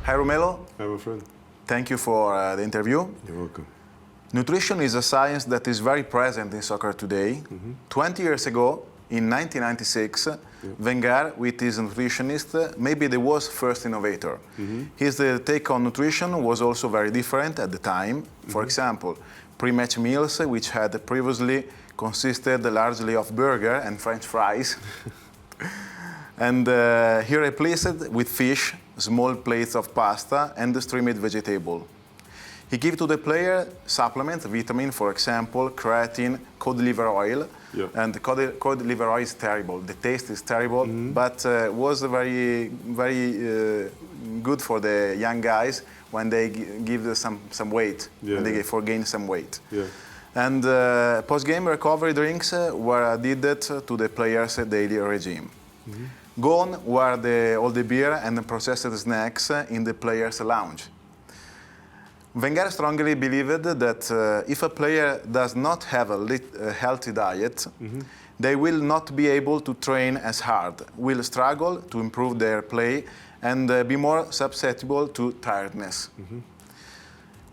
Hi Romelu, Hi, my friend. thank you for the interview. You're welcome. Nutrition is a science that is very present in soccer today. 20 years ago, in 1996, Wenger, with his nutritionist, maybe the world's first innovator. His take on nutrition was also very different at the time. For example, pre-match meals, which had previously consisted largely of burger and French fries. And he replaced it with fish, small plates of pasta, and steamed vegetable. He gave to the player supplements, vitamin, for example, creatine, cod liver oil. Yeah. And cod liver oil is terrible. The taste is terrible, but was very, very good for the young guys when they give some weight, when they gain some weight. Yeah. And post-game recovery drinks were added to the players' daily regime. Gone were all the beer and the processed snacks in the players' lounge. Wenger strongly believed that if a player does not have a healthy diet, they will not be able to train as hard, will struggle to improve their play, and be more susceptible to tiredness.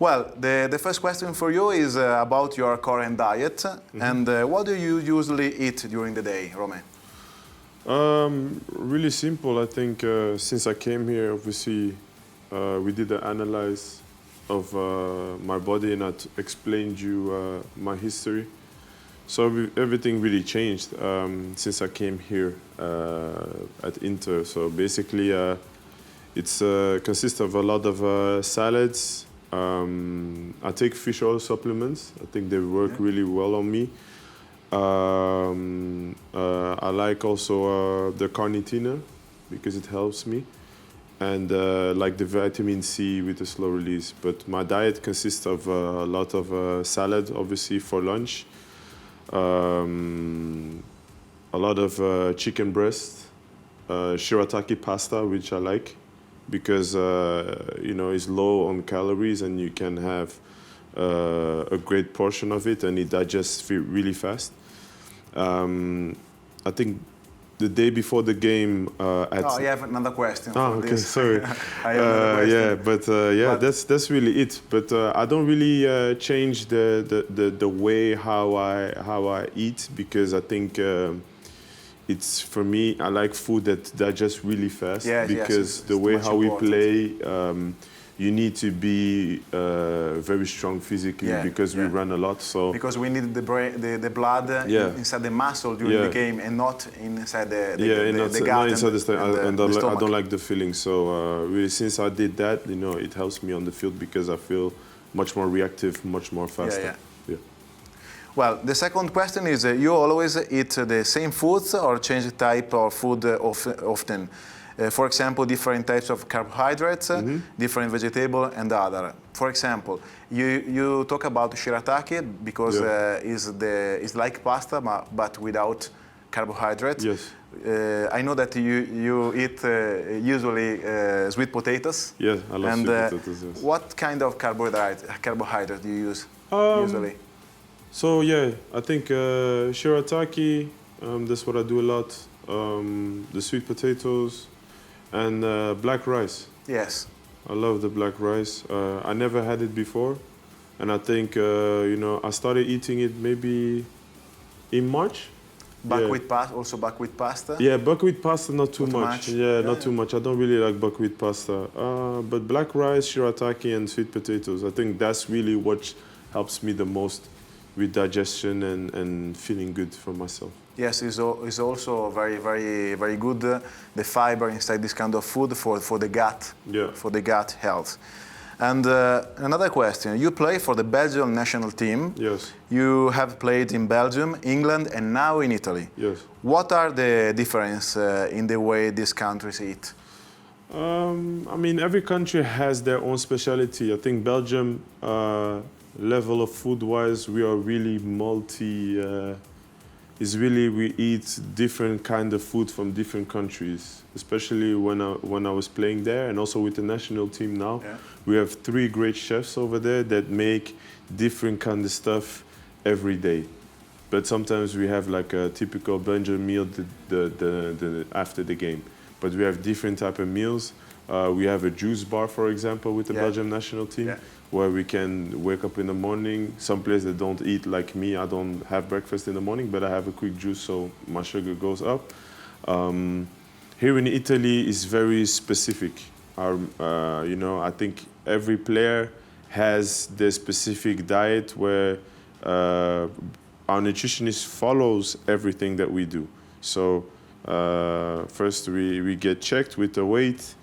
Well, the first question for you is about your current diet, and what do you usually eat during the day, Rome? Really simple. I think since I came here, obviously, we did an analysis of my body, and I explained you my history. So everything really changed since I came here at Inter. So basically, it's consists of a lot of salads. I take fish oil supplements. I think they work really well on me. I like also the carnitine because it helps me, and like the vitamin C with the slow release. But my diet consists of a lot of salad, obviously, for lunch, a lot of chicken breast, shirataki pasta, which I like because it's low on calories and you can have a great portion of it and it digests really fast. I think the day before the game I have another question. Okay, this. sorry. I have another question. But that's really it. But I don't really change the way how I eat because I think it's, for me, I like food that digests really fast because the way how we play, you need to be very strong physically because we run a lot. So because we need the blood inside the muscle during the game and not inside the gut. Not inside the stomach. And the I don't like the feeling. So really, since I did that, it helps me on the field because I feel much more reactive, much more faster. Yeah. Well, the second question is: you always eat the same foods or change the type of food often? For example, different types of carbohydrates, different vegetable, and other. For example, you talk about shirataki because it's like pasta but without carbohydrates. Yes. I know that you eat usually sweet potatoes. Yeah, I love sweet potatoes. Yes. What kind of carbohydrate do you use usually? So I think shirataki. That's what I do a lot. The sweet potatoes. And black rice. Yes. I love the black rice. I never had it before. And I think, I started eating it maybe in March. Buckwheat pasta? Yeah, buckwheat pasta, not too much. Not too much. I don't really like buckwheat pasta. But black rice, shirataki, and sweet potatoes, I think that's really what helps me the most with digestion and feeling good for myself. Yes, it's also very, very, very good, the fiber inside this kind of food for the gut, for the gut health. And another question, you play for the Belgian national team. Yes. You have played in Belgium, England, and now in Italy. Yes. What are the differences in the way these countries eat? I mean, every country has their own specialty. I think Belgium, level of food-wise, we are really we eat different kind of food from different countries, especially when I was playing there and also with the national team now. Yeah. We have 3 great chefs over there that make different kind of stuff every day. But sometimes we have like a typical Belgian meal after the game. but we have different type of meals. We have a juice bar, for example, with the Belgium national team, where we can wake up in the morning. Some players that don't eat like me, I don't have breakfast in the morning, but I have a quick juice so my sugar goes up. Here in Italy is very specific. I think every player has their specific diet where our nutritionist follows everything that we do. So first we get checked with the weight,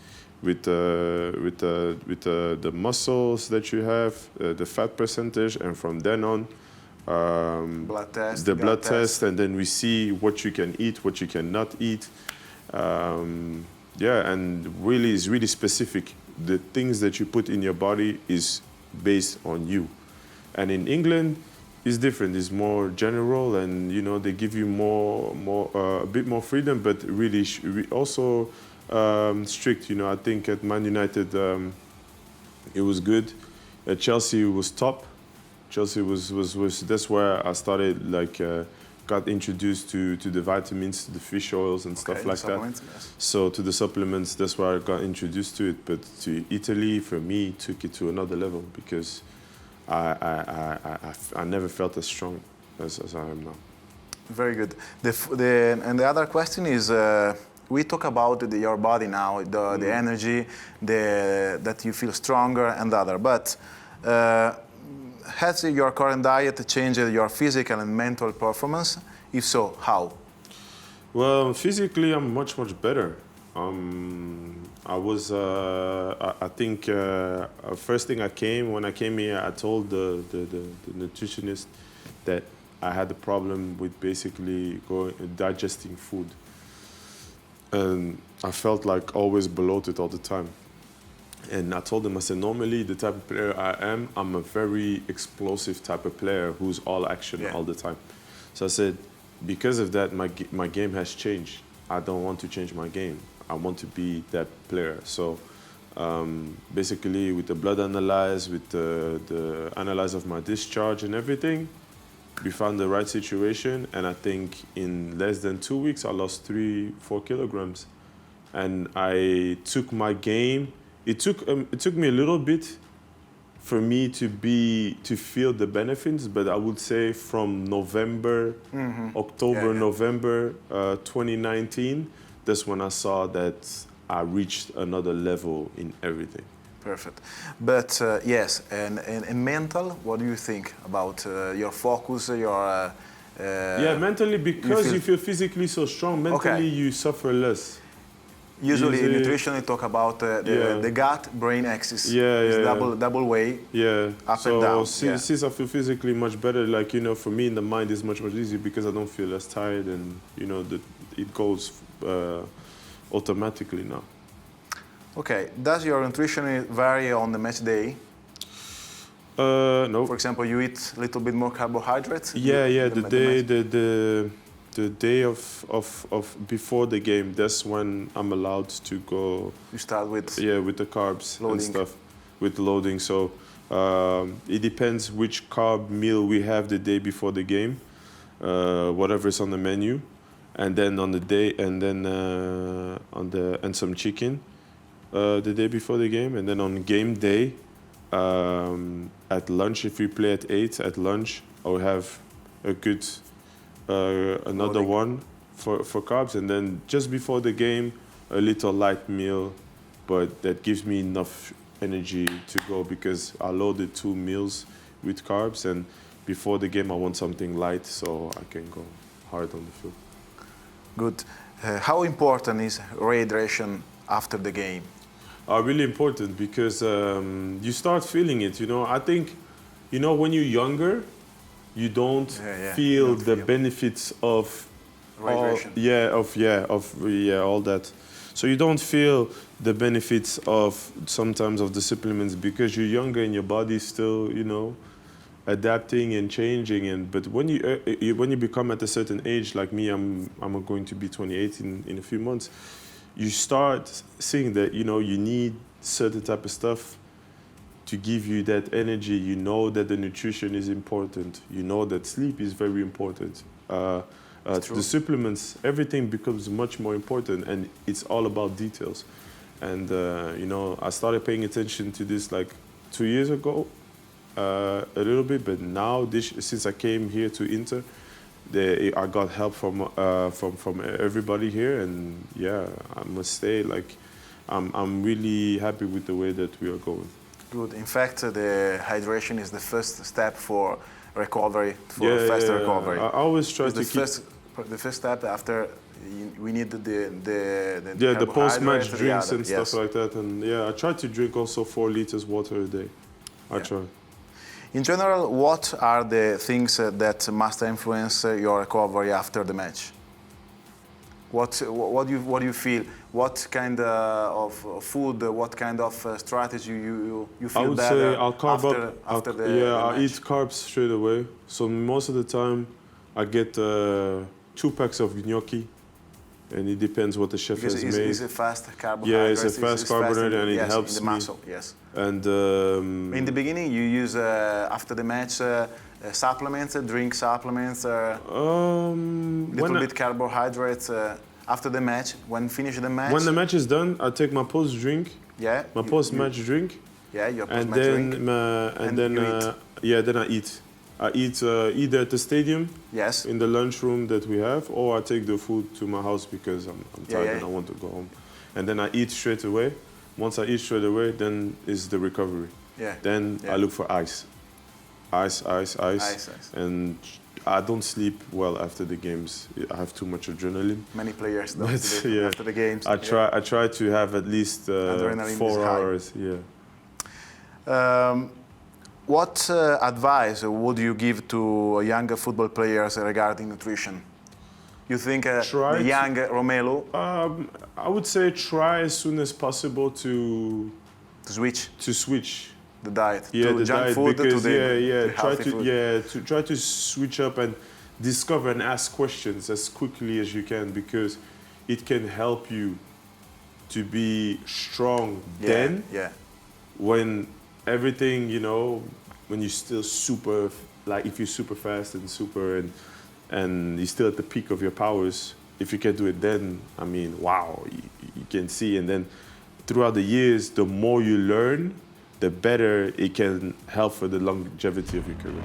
with the muscles that you have, the fat percentage, and from then on, blood test, the blood test, and then we see what you can eat, what you cannot eat. And really it's really specific. The things that you put in your body is based on you. And in England, it's different. It's more general, and they give you a bit more freedom, but really also strict. I think at Man United it was good. At Chelsea it was top. Chelsea was that's where I started got introduced to the vitamins, to the fish oils and stuff like that. Yes. So to the supplements, that's where I got introduced to it. But to Italy, for me, took it to another level because I never felt as strong as I am now. Very good. And the other question is, we talk about your body now, the energy, that you feel stronger and other. But has your current diet changed your physical and mental performance? If so, how? Well, physically, I'm much better. I think first thing when I came here, I told the nutritionist that I had a problem with basically digesting food. And I felt like always bloated all the time. And I told him, I said, normally the type of player I am, I'm a very explosive type of player who's all action all the time. So I said, because of that, my game has changed. I don't want to change my game. I want to be that player. So basically with the blood analyze, with the analyze of my discharge and everything, we found the right situation. And I think in less than 2 weeks, I lost 3-4 kilograms. And I took my game. It took me a little bit for me to feel the benefits, but I would say from November, November 2019, that's when I saw that I reached another level in everything. Perfect. But yes, and mental, what do you think about your focus, your... mentally, because you feel physically so strong, mentally you suffer less. Usually in nutrition, we talk about the gut-brain axis. Double way, up and down. Since I feel physically much better, for me in the mind it's much easier because I don't feel as tired, and it goes automatically now. Okay. Does your nutrition vary on the match day? No. For example, you eat a little bit more carbohydrates? The day of before the game, that's when I'm allowed to go. You start with with the carbs loading. And stuff, with loading. So it depends which carb meal we have the day before the game, whatever's on the menu, and then on the day, and then and some chicken the day before the game, and then on game day at lunch, if we play at 8 at lunch, I will have a good. Another one for carbs, and then just before the game, a little light meal, but that gives me enough energy to go because I loaded 2 meals with carbs, and before the game I want something light so I can go hard on the field. Good. How important is hydration after the game? Really important because you start feeling it. I think, when you're younger, you don't feel the benefits of all that. So you don't feel the benefits of sometimes of the supplements because you're younger and your body's still, adapting and changing. But when you become at a certain age, like me, I'm going to be 28 in a few months. You start seeing that you need certain type of stuff to give you that energy. You know that the nutrition is important. You know that sleep is very important. the supplements, everything becomes much more important, and it's all about details. And you know, I started paying attention to this like 2 years ago, a little bit, but now since I came here to Inter, I got help from everybody here, and yeah, I must say, like, I'm really happy with the way that we are going. Good. In fact, the hydration is the first step for recovery, for faster recovery. I always try to keep the first step after we need the post-match drinks and stuff like that, and I try to drink also 4 liters water a day. I try. In general, what are the things that must influence your recovery after the match? What do you feel? What kind of food? What kind of strategy you feel I would better say I'll carb up. after the match? I eat carbs straight away. So most of the time, I get 2 packs of gnocchi, and it depends what the chef has made. It's a fast carbohydrate. Yeah, it's a fast carbohydrate, and it helps in the muscle. Yes. And in the beginning, you use after the match supplements, drink supplements, little bit carbohydrates after the match. When finish the match. When the match is done, I take my post drink. Yeah. My post match drink. Yeah, your post match drink. Then I eat. I eat either at the stadium, yes, in the lunchroom that we have, or I take the food to my house because I'm tired and I want to go home. And then I eat straight away. Once I eat straight away, then is the recovery. Yeah. Then I look for ice. Ice. And I don't sleep well after the games. I have too much adrenaline. Many players don't sleep after the games. I try to have at least 4 hours. Yeah. What advice would you give to younger football players regarding nutrition? You think the young Romelu? I would say try as soon as possible to switch the diet. Yeah, to the junk diet, food because to the healthy food. try to switch up and discover and ask questions as quickly as you can, because it can help you to be strong then. Yeah. When everything, you know, when you're still super, like if you're super fast and you're still at the peak of your powers, if you can do it then, I mean, wow, you can see. And then throughout the years, the more you learn, the better it can help for the longevity of your career.